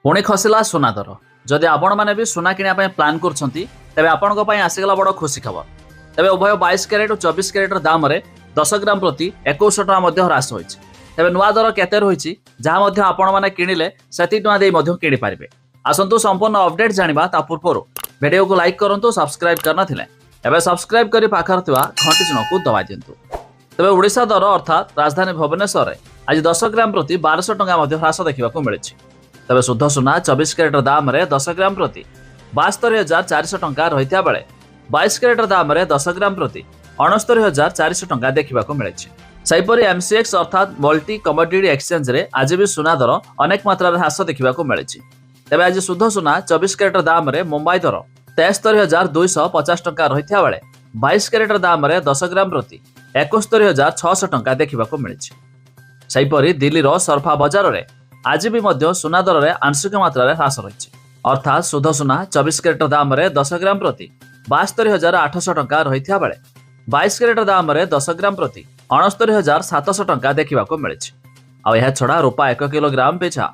पुणी खसला सुना दर जदि आपण मैंने भी सुना किना प्लां कर आसीगला बड़ खुशी खबर तेज उभय 22 क्यारेट और 24 क्यारेट दाम में 10 ग्राम प्रति 21 टका ह्रास होती तेज नुआ दर केते रही जहाँ आपण मैंने किणिले से किणी पारे। आसतु संपूर्ण अपडेट जाना ता पूर्व वीडियो को लाइक करूँ सब्सक्राइब करनथिले एबे सब्सक्राइब करी पाखर थिबा घंटी चिन्ह को दबाई दिंतु। तेज ओडिशा दर अर्थात राजधानी भुवनेश्वर में आज 10 ग्राम प्रति 1200 टका ह्रास देखा मिली। तेज शुद्ध सुना 24 क्यारेट दाम में 10 ग्राम प्रति 72,400 टका रही बेले 22 क्यारेट दाम में 10 ग्राम प्रति 69,400 टका देखा मिली। सेहीपरि एमसीएक्स अर्थात मल्टी कमोडिटी एक्सचेंज रे आज भी सुना दर अनेक मात्रा ह्रास देखा मिली। तेज आज शुद्ध सुना 24 क्यारेट दाम में मुंबई दर 73,250 टका रही बेले 22 क्यारेट दाम में 10 ग्राम प्रति 71,600 टका देखा मिली। सेहीपरि दिल्ली सरफा बजार में आज भी सुना दर में आंशिक मात्रा ह्रास रही अर्थात शुद्ध सुना 24 क्यारेट दाम में 10 ग्राम प्रति 72,800 टका रही बेले 22 क्यारेट दाम में 10 ग्राम प्रति 69,700 टका देखा मिली। आ छड़ा रूपा 1 किलोग्राम पिछा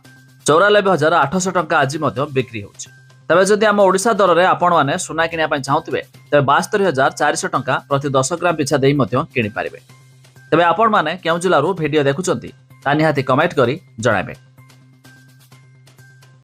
94,800 टका आज बिक्री होछि। तेज जदि आम ओडिशा दर में आपण मैंने सुना किना चाहूबे तेज 72,400 टका प्रति 10 ग्राम पिछा दे किणी पारे। तेज आपण मैंने केउ जिलू वीडियो देखुंत निहाती कमेंट करी जणाइबे।